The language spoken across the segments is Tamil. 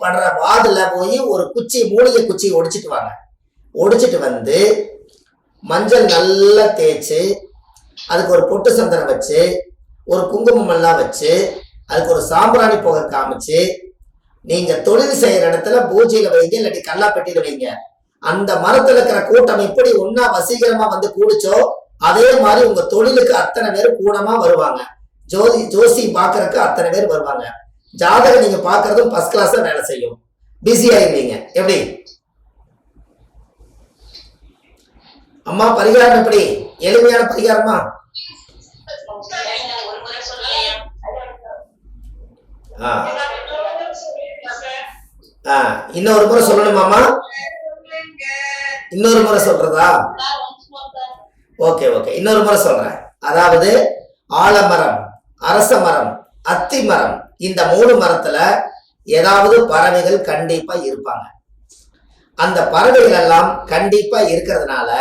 படுற வாதுல போய் ஒரு குச்சி மூலிகை குச்சி ஒடிச்சிட்டு வாங்க. ஒடிச்சிட்டு வந்து மஞ்சள் நல்லா தேய்ச்சி அதுக்கு ஒரு பொட்டு சந்தனம் வச்சு ஒரு குங்குமம் எல்லாம் வச்சு அதுக்கு ஒரு சாம்பிராணி புகை காமிச்சு நீங்க தொழில் செய்யற இடத்துல பூஜையில வைங்க, இல்லாட்டி கல்லாப்பெட்டியில வைங்க. அந்த மரத்துல இருக்கிற கூட்டம் எப்படி ஒன்னா வசீகரமா வந்து கூடிச்சோ அதே மாதிரி உங்க தொழிலுக்கு அத்தனை பேர் கூடமா வருவாங்க. ஜோசி பாக்குறதுக்கு அத்தனை பேர் வருவாங்க. ஜாதகம் நீங்க பாக்குறதும் ஃபர்ஸ்ட் கிளாஸா வேலை செய்யும். பிஸி ஆயிருவீங்க. எப்படி அம்மா பரிகாரம்? எப்படி எளிமையான பரிகாரமா? இன்னொரு முறை சொல்லணுமாமா? இன்னொரு முறை சொல்றதா? ஓகே ஓகே, இன்னொரு முறை சொல்றேன். அதாவது ஆலமரம், அரச மரம், அத்தி மரம், இந்த 3 மரத்துல ஏதாவது பறவைகள் கண்டிப்பா இருப்பாங்க. அந்த பறவைகள் எல்லாம் கண்டிப்பா இருக்கிறதுனால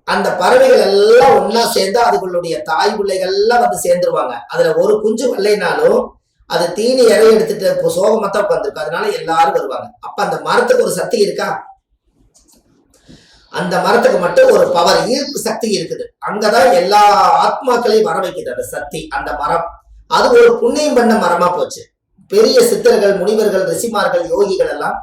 அந்த பறவைகள் எல்லாம் ஒன்னா சேர்ந்து அதுகளுடைய தாய் பிள்ளைகள்லாம் வந்து சேர்ந்துருவாங்க. அதுல ஒரு குஞ்சு வரலைனாலும் அது தீனி இறை எடுத்துட்டு சோகமத்தா உட்காந்துருக்கு. அதனால எல்லாரும் வருவாங்க. அப்ப அந்த மரத்துக்கு ஒரு சக்தி இருக்கா? அந்த மரத்துக்கு மட்டும் ஒரு பவர், ஈர்ப்பு சக்தி இருக்குது. அங்கதான் எல்லா ஆத்மாக்களையும் வர வைக்குது அந்த சக்தி, அந்த மரம். அது ஒரு புண்ணியம் பண்ண மரமா போச்சு. பெரிய சித்தர்கள், முனிவர்கள், ரிஷிமார்கள், யோகிகள் எல்லாம்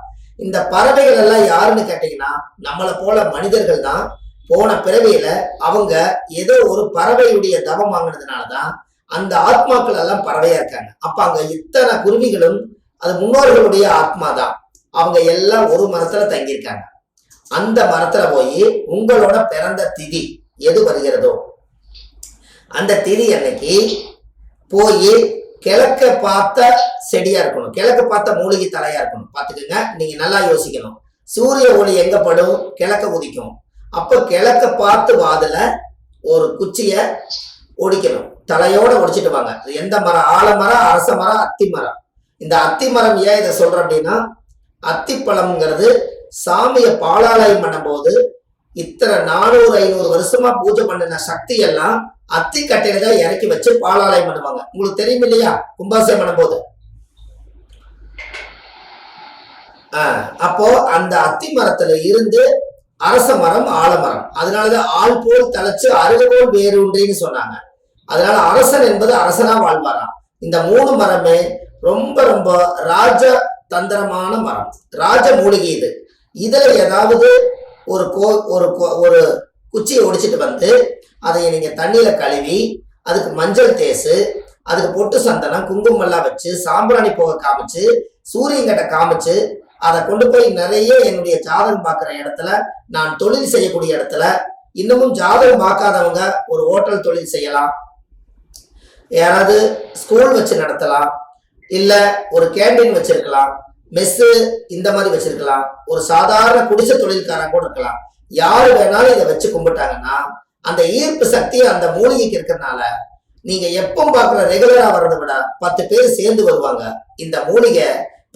இந்த பறவைகள் எல்லாம் யாருன்னு கேட்டீங்கன்னா நம்மளை போல மனிதர்கள் தான். போன பிறவியில அவங்க ஏதோ ஒரு பறவையுடைய தவம் வாங்கினதுனாலதான் அந்த ஆத்மாக்கள் எல்லாம் பறவையா இருக்காங்க. அப்ப அங்க இத்தனை குருவிகளும் அது முன்னோர்களுடைய ஆத்மா தான். அவங்க எல்லாம் ஒரு மரத்துல தங்கியிருக்காங்க. அந்த மரத்துல போய் உங்களோட பிறந்த திதி எது வருகிறதோ அந்த திதி அன்னைக்கு போய் கிழக்க பார்த்த செடியா இருக்கணும், கிழக்க பார்த்த மூலிகை தலையா இருக்கணும். பாத்துக்கோங்க, நீங்க நல்லா யோசிக்கணும். சூரிய ஒளி எங்க படும்? கிழக்க உதிக்கும். அப்ப கிழக்க பார்த்து வாதுல ஒரு குச்சிய ஒடிக்கணும், தலையோட ஒடிச்சிட்டு வாங்க. எந்த மரம்? ஆலமரம், அரச மரம், அத்தி மரம். இந்த அத்தி மரம் ஏன் இதை சொல்றேன் அப்படின்னா, அத்திப்பழம்ங்கிறது சாமியை பாலாலயம் பண்ணும் போது இத்தனை 400-500 வருஷமா பூஜை பண்ணின சக்தி எல்லாம் அத்தி கட்டையில தான் இறக்கி வச்சு பாலாலயம் பண்ணுவாங்க. உங்களுக்கு தெரியும் இல்லையா? கும்பாபிஷேகம் பண்ணும் போது. அப்போ அந்த அத்தி மரத்துல இருந்து அரச மரம், ஆலமரம். அதனாலதான் ஆள் போல் தலைச்சு அருகபோல் வேறுன்றின்னு சொன்னாங்க. அதனால அரசன் என்பது அரசனா வாழ்வாராம். இந்த 3 மரமே ரொம்ப ரொம்ப ராஜ தந்திரமான மரம், ராஜ மூலிகை. இதுல ஏதாவது ஒரு குச்சியை ஒடிச்சிட்டு வந்து அதை நீங்க தண்ணியில கழுவி அதுக்கு மஞ்சள் தேசு, அதுக்கு பொட்டு சந்தனம், குங்குமம் எல்லாம் வச்சு சாம்பிராணி புகை காமிச்சு சூரியன்கிட்ட காமிச்சு அதை கொண்டு போய் நிறைய என்னுடைய ஜாதகம் பார்க்குற இடத்துல, நான் தொழில் செய்யக்கூடிய இடத்துல, இன்னமும் ஜாதகம் பார்க்காதவங்க ஒரு ஹோட்டல் தொழில் செய்யலாம், யாராவது ஸ்கூல் வச்சு நடத்தலாம், இல்ல ஒரு கேண்டீன் வச்சிருக்கலாம், மெஸ்ஸு இந்த மாதிரி வச்சிருக்கலாம், ஒரு சாதாரண குடிசை தொழில்காரன் கூட இருக்கலாம். யாரு வேணாலும் இதை வச்சு கும்பிட்டாங்கன்னா அந்த ஈர்ப்பு சக்தி அந்த மூலிகைக்கு இருக்கிறதுனால நீங்க எப்போ பார்க்குற ரெகுலரா வர்றதை விட 10 பேர் சேர்ந்து வருவாங்க. இந்த மூலிகை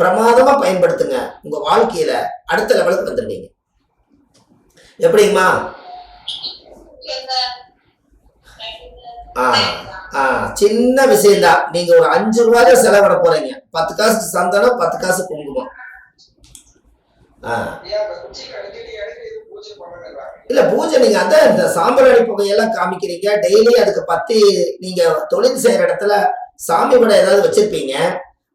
பிரமாதமா பயன்படுத்துங்க. உங்க வாழ்க்கையில அடுத்த லெவலுக்கு வந்துருவீங்க. எப்படிங்கம்மா? சின்ன விஷயம்தான். நீங்க ஒரு 5 ரூபாய் செலவிட போறீங்க. 10 காசு சந்தனம், 10 காசு குங்குமம். இல்ல பூஜை நீங்க அதான் இந்த சாம்பிராணி புகையெல்லாம் காமிக்கிறீங்க டெய்லி. அதுக்கு 10 நீங்க தொழில் செய்யற இடத்துல சாமி படம் ஏதாவது வச்சிருப்பீங்க.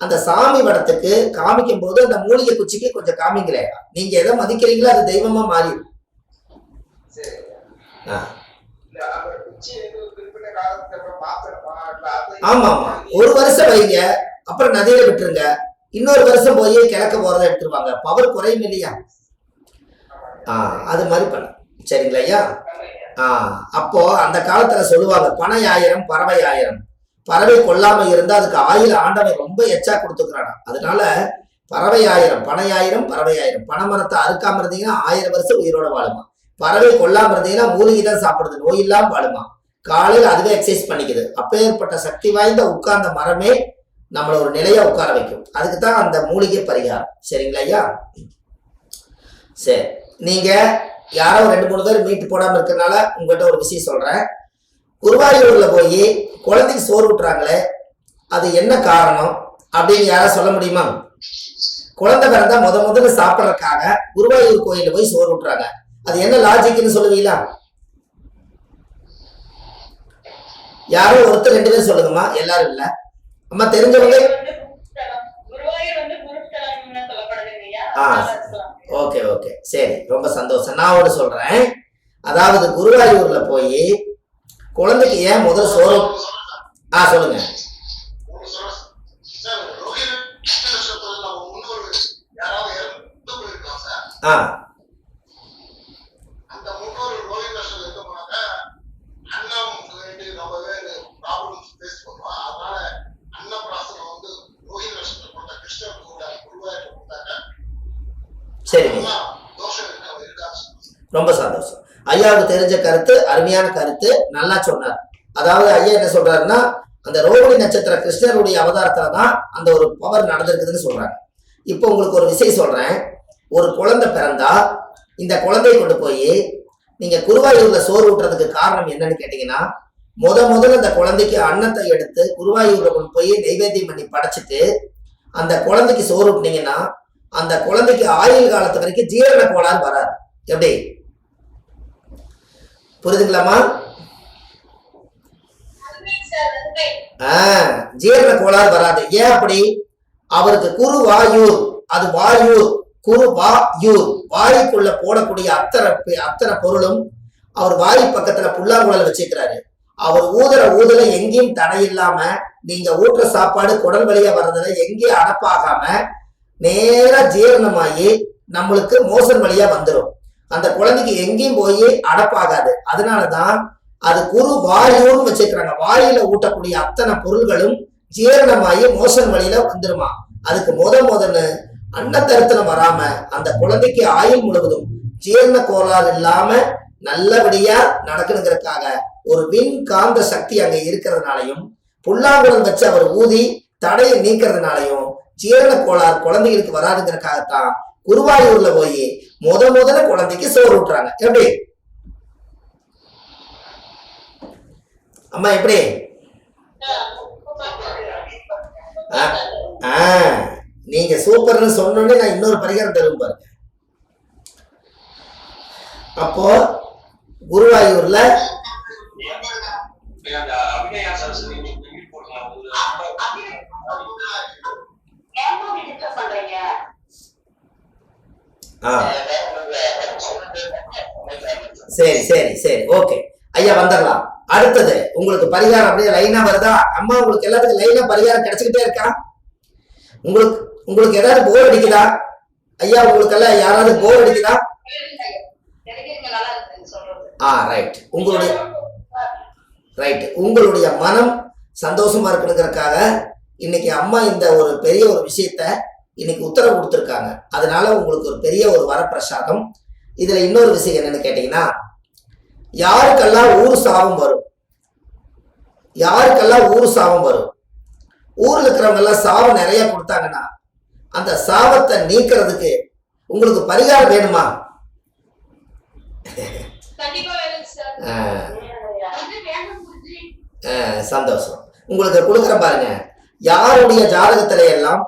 அந்த சாமி படத்துக்கு காமிக்கும் போது அந்த மூலிகை குச்சிக்கு கொஞ்சம் காமிங்களே. நீங்க எதை மதிக்கிறீங்களோ அது தெய்வமா மாறிடும். ஆமா ஆமா, ஒரு வருஷம் வைங்க, அப்புறம் நதியில விட்டுருங்க. இன்னொரு வருஷம் போய் கிழக்க போறதை எடுத்துருவாங்க. பவர் குறையும் இல்லையா? அது மாதிரி பண்ண சரிங்களா ஐயா? அப்போ அந்த காலத்துல சொல்லுவாங்க பனை 1000 பறவை 1000. பறவை கொல்லாம இருந்தா அதுக்கு ஆயுள் ஆண்டவன் ரொம்ப எச்சா கொடுத்துக்கிறானா. அதனால பறவை 1000, பனை 1000, பறவை 1000. பனைமரத்தை அறுக்காம இருந்தீங்கன்னா 1000 வருஷம் உயிரோட வாழுமா. பறவை கொல்லாம இருந்தீங்கன்னா மூலிகை தான் சாப்பிடுது, நோய் இல்லாம வாழுமா. காலையில் அதுவே எக்ஸசைஸ் பண்ணிக்குது. அப்பேற்பட்ட சக்தி வாய்ந்த உட்கார்ந்த மரமே நம்மள ஒரு நிலையா உட்கார வைக்கும். அதுக்கு தான் அந்த மூலிகை பரிகாரம். சரிங்களா ஐயா? சரி, நீங்க யாரோ 2-3 பேர் மீட்டு போடாம இருக்கிறதுனால உங்கள்கிட்ட ஒரு விஷயம் சொல்றேன். குருவாயூர்ல போய் குழந்தைக்கு சோறு விட்டுறாங்களே, அது என்ன காரணம் அப்படின்னு யாராவது சொல்ல முடியுமா? குழந்தை பிறந்தா முதல்ல சாப்பிடறதுக்காக குருவாயூர் கோயில போய் சோறு விட்டுறாங்க. அது என்ன லாஜிக்னு சொல்லுவீங்களா? யாரோ ஒருத்தர் 2 பேர் சொல்லுங்கம்மா, எல்லாரும் இல்ல. அம்மா தெரிஞ்சவங்க. ஓகே ஓகே சரி, ரொம்ப சந்தோஷம். நான் ஒன்று சொல்றேன். அதாவது குருவாயூர்ல போய் குழந்தைக்கு ஏன் முதல் சோறு சொல்லுங்க. சரிங்க, ரொம்ப சந்தோஷம். ஐயாவுக்கு தெரிஞ்ச கருத்து, அருமையான கருத்து, நல்லா சொன்னார். அதாவது ஐயா என்ன சொல்றாருன்னா, அந்த ரோகிணி நட்சத்திர கிருஷ்ணருடைய அவதாரத்துல தான் அந்த ஒரு பவர் நடந்திருக்குதுன்னு சொல்றாங்க. இப்போ உங்களுக்கு ஒரு விஷயம் சொல்றேன். ஒரு குழந்தை பிறந்தா இந்த குழந்தையை கொண்டு போய் நீங்க குருவாயூர்ல சோறு ஊட்டுறதுக்கு காரணம் என்னன்னு கேட்டீங்கன்னா, முதல்ல அந்த குழந்தைக்கு அன்னத்தை எடுத்து குருவாயூர்ல கொண்டு போய் நைவேத்தியம் பண்ணி படைச்சிட்டு அந்த குழந்தைக்கு சோறு ஊட்டினீங்கன்னா அந்த குழந்தைக்கு ஆயுள் காலத்து வரைக்கும் ஜீரண கோளாறு வராது. எப்படி புரியுதுங்களாமா? ஜீரண கோளாறு வராது. ஏன் அப்படி? அவருக்கு குருவாயூர், அது வாயூர், குருவாயூர், வாய்க்குள்ள போடக்கூடிய அத்தனை பொருளும் அவர் வாய் பக்கத்துல புல்லாங்குழல் வச்சிருக்கிறாரு. அவர் ஊதுல எங்கேயும் தடை இல்லாம நீங்க ஊற்ற சாப்பாடு குடல் வழியா வர்றதுல எங்கேயும் அடப்பாகாம நேரா ஜீரணமாயி நம்மளுக்கு மோசன் வழியா வந்துடும். அந்த குழந்தைக்கு எங்கேயும் போய் அடப்பாகாது. அதனாலதான் அது குரு வாயூர்னு வச்சிருக்கிறாங்க. வாயில ஊட்டக்கூடிய அத்தனை பொருள்களும் ஜீரணமாயி மோசன் வழியில வந்துருமா. அதுக்கு முதல்ல அன்னத்தருத்தனம் வராம அந்த குழந்தைக்கு ஆயுள் முழுவதும் ஜீரண கோளாறு இல்லாம நல்லபடியா நடக்கணுங்கிறதுக்காக ஒரு விண் காந்த சக்தி அங்க இருக்கிறதுனாலையும் புல்லாங்குழல் வச்சு அவர் ஊதி தடையை நீக்கிறதுனாலையும் ஜீரண கோளாறு குழந்தைகளுக்கு வராதுங்கிறதுக்காகத்தான் குருவாயூர்ல போய் முதல்ல குழந்தைக்கு சோறு ஊட்டுறாங்க. எப்படி அம்மா? எப்படி நீங்க சூப்பர்னு சொன்னோடனே நான் இன்னொரு பரிகாரம் தரும் பாருங்க. அப்போ குருவாயூர்ல சரி சரி சரி ஓகே ஐயா, வந்துடலாம். அடுத்தது உங்களுக்கு பரிகாரம் அப்படியே லைனா வருதா? அம்மா உங்களுக்கு எல்லாத்துக்கும் லைனா பரிகாரம் கிடைச்சுக்கிட்டே இருக்கா? உங்களுக்கு ஏதாவது போர் அடிக்குதா ஐயா? உங்களுக்கு எல்லாம் யாராவது போர் அடிக்குதா? உங்களுடைய மனம் சந்தோஷமா இருக்கணுங்கிறதுக்காக இன்னைக்கு அம்மா இந்த ஒரு பெரிய ஒரு விஷயத்த இன்னைக்கு உத்தரவு கொடுத்துருக்காங்க. அதனால உங்களுக்கு ஒரு பெரிய ஒரு வரப்பிரசாதம். இதுல இன்னொரு விஷயம் என்னன்னு கேட்டீங்கன்னா, யாருக்கெல்லாம் ஊர் சாபம் வரும், ஊர்ல இருக்கிறவங்க எல்லாம் சாபம் நிறைய கொடுத்தாங்கன்னா அந்த சாபத்தை நீக்கிறதுக்கு உங்களுக்கு பரிகாரம் வேணுமா? சந்தோஷம். உங்களுக்கு கொடுக்குற பாருங்க. யாருடைய ஜாதகத்தில எல்லாம்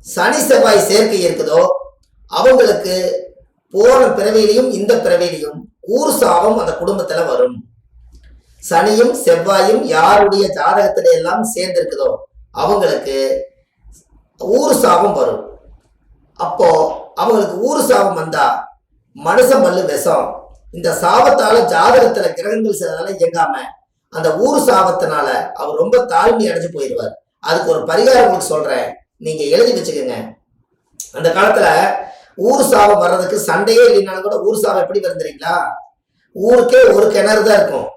சனி செவ்வாய் சேர்க்கை இருக்குதோ அவங்களுக்கு போன பிறவியிலையும் இந்த பிறவியிலையும் ஊர் சாபம் அந்த குடும்பத்துல வரும். சனியும் செவ்வாயும் யாருடைய ஜாதகத்தில எல்லாம் சேர்ந்திருக்குதோ அவங்களுக்கு ஊர் சாபம் வரும். அப்போ அவங்களுக்கு ஊர் சாபம் வந்தா மனுஷன் பல்லு விஷம். இந்த சாபத்தால ஜாதகத்துல கிரகங்கள் சிலதால இயங்காம அந்த ஊர் சாபத்தினால அவர் ரொம்ப தாழ்மை அடைஞ்சு போயிடுவார். அதுக்கு ஒரு பரிகாரம் உங்களுக்கு சொல்றேன், நீங்க எழுதி வச்சுக்கோங்க. அந்த காலத்துல ஊர் சாபம் வர்றதுக்கு சண்டையே இல்லைனாலும் கூட ஊர் சாபம் எப்படி வருந்துறீங்களா? ஊருக்கே ஒரு கிணறு தான் இருக்கும்.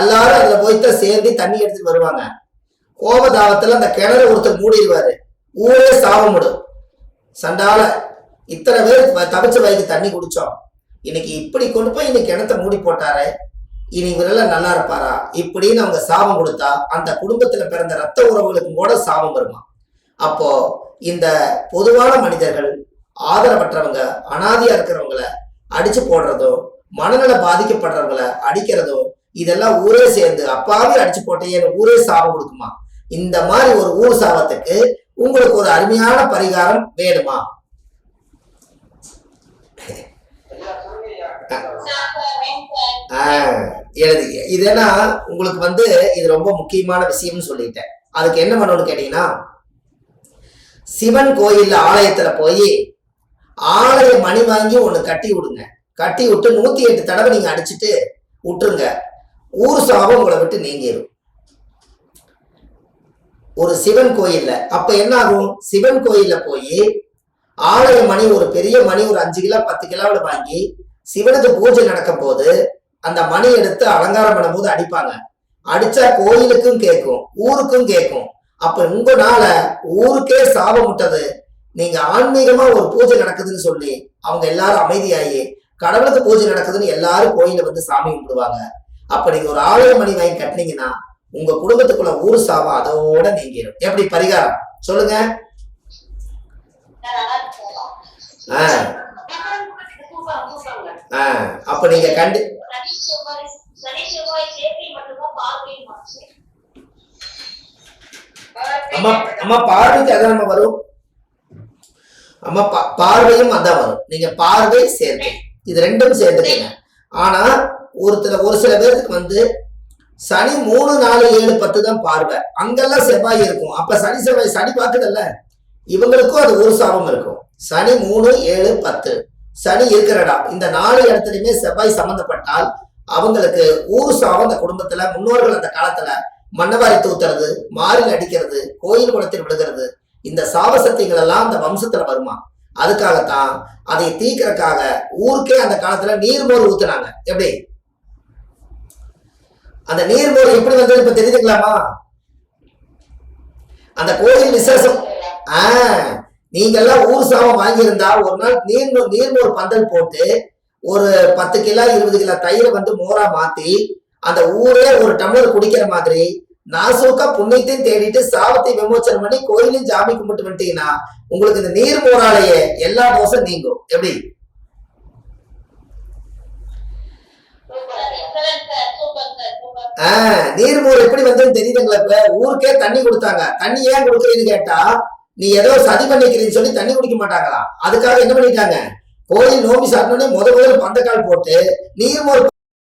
எல்லாரும் அதுல போய்தான் சேர்ந்து தண்ணி எடுத்துட்டு வருவாங்க. கோபதாபத்துல அந்த கிணறு ஒருத்தர் மூடிடுவாரு, ஊரே சாபம் விடும். சண்டால இத்தனை பேர் தவிச்ச வயது தண்ணி குடிச்சோம், இன்னைக்கு இப்படி கொண்டு போய் இன்னைக்கு கிணத்த மூடி போட்டாரு, இனி இவரெல்லாம் நல்லா இருப்பாரா இப்படின்னு அவங்க சாபம் கொடுத்தா அந்த குடும்பத்துல பிறந்த ரத்த உறவுகளுக்கும் கூட சாபம் வருமா. அப்போ இந்த பொதுவான மனிதர்கள், ஆதரவற்றவங்க, அனாதியா இருக்கிறவங்கள அடிச்சு போடுறதும், மனநல பாதிக்கப்படுறவங்கள அடிக்கிறதும், இதெல்லாம் ஊரே சேர்ந்து அப்பாவே அடிச்சு போட்டேன்னு ஊரே சாபம் கொடுக்குமா. இந்த மாதிரி ஒரு ஊர் சாபத்துக்கு உங்களுக்கு ஒரு அருமையான பரிகாரம் வேணுமா? எழுதுங்க. இதனா உங்களுக்கு இது ரொம்ப முக்கியமான விஷயம்னு சொல்லிட்டேன். அதுக்கு என்ன பண்ணணும்னு கேட்டீங்கன்னா, சிவன் கோயில் ஆலயத்துல போய் ஆலய மணி வாங்கி ஒண்ணு கட்டி விடுங்க. கட்டி விட்டு 108 தடவை நீங்க அடிச்சுட்டு விட்டுருங்க. ஊர் சாபம் உங்களை விட்டு நீங்கிடும். ஒரு சிவன் கோயில்ல அப்ப என்ன ஆகும்? சிவன் கோயில்ல போய் ஆலய மணி, ஒரு பெரிய மணி, ஒரு 5 கிலோ 10 கிலோவில் வாங்கி சிவனுக்கு பூஜை நடக்கும் போது அந்த மணி எடுத்து அலங்காரம் பண்ணும் போது அடிப்பாங்க. அடிச்சா கோயிலுக்கும் கேட்கும், ஊருக்கும் கேட்கும். அப்ப உங்களால ஊருக்கே சாபம் விட்டது. நீங்க ஆன்மீகமா ஒரு பூஜை நடக்குதுன்னு சொல்லி அவங்க எல்லாரும் அமைதியாகி கடவுளுக்கு பூஜை நடக்குதுன்னு எல்லாரும் கோயில சாமி கும்பிடுவாங்க. அப்ப நீங்க ஒரு ஆலய மணி வாங்கி கட்டினீங்கன்னா உங்க குடும்பத்துக்குள்ள ஊர் சாபம் அதோட நீங்கிடும். எப்படி பரிகாரம் சொல்லுங்க? அப்ப நீங்க அம்மா பார்வைக்கு அதான் நம்ம வரும். அம்மா பார்வையும் அதான் வரும். நீங்க பார்வை சேர்க்கை இது ரெண்டும் சேர்ந்துக்கீங்க. ஆனா ஒரு சில பேருக்கு சனி 3, 4, 7, 10 தான் பார்வை. அங்கெல்லாம் செவ்வாய் இருக்கும். அப்ப சனி செவ்வாய் சனி பார்க்குதல்ல, இவங்களுக்கும் அது ஒரு சாபம் இருக்கும். சனி 3, 7, 10 சனி இருக்கிறடா இந்த 4 இடத்துலயுமே செவ்வாய் சம்பந்தப்பட்டால் அவங்களுக்கு ஊர் சாபம். அந்த குடும்பத்துல முன்னோர்கள் அந்த காலத்துல மண்ணவாரி தூத்துறது, மாறில் அடிக்கிறது, கோயில் குளத்தில் விழுகிறது, இந்த சாப சக்திகள் எல்லாம் அந்த வம்சத்துல வருமா. அதுக்காகத்தான் அதை தீக்கிறதுக்காக ஊருக்கே அந்த காலத்துல நீர்மோர் ஊத்துனாங்க. எப்படி அந்த நீர்மோர் எப்படி வந்தது இப்ப தெரிஞ்சுக்கலாமா? அந்த கோயில் விசேஷம். நீங்க எல்லாம் ஊர் சாபம் வாங்கியிருந்தா ஒரு நாள் நீர்மோர் பந்தல் போட்டு ஒரு 10 கிலோ 20 கிலோ தயிரை மோரா மாத்தி அந்த ஊரே ஒரு டம்ளர் குடிக்கிற மாதிரி நாசூக்கா புண்ணியத்தையும் தேடிட்டு சாபத்தை விமோச்சனம் பண்ணி கோயிலையும் ஜாமி கும்பிட்டு வந்துட்டீங்கன்னா உங்களுக்கு இந்த நீர் மோராலேயே எல்லா தோசை நீங்கும். எப்படி நீர்மோர் எப்படி வந்ததுன்னு தெரியுதுங்களா? இப்ப ஊருக்கே தண்ணி கொடுத்தாங்க. தண்ணி ஏன் கொடுக்குறீன்னு கேட்டா, நீ ஏதோ சதி பண்ணிக்கிறீன்னு சொல்லி தண்ணி குடிக்க மாட்டாங்களா. அதுக்காக என்ன பண்ணிட்டாங்க, கோயில் நோம்பி சாப்பிட்டோன்னே முதல்ல பந்தக்கால் போட்டு நீர்மோர்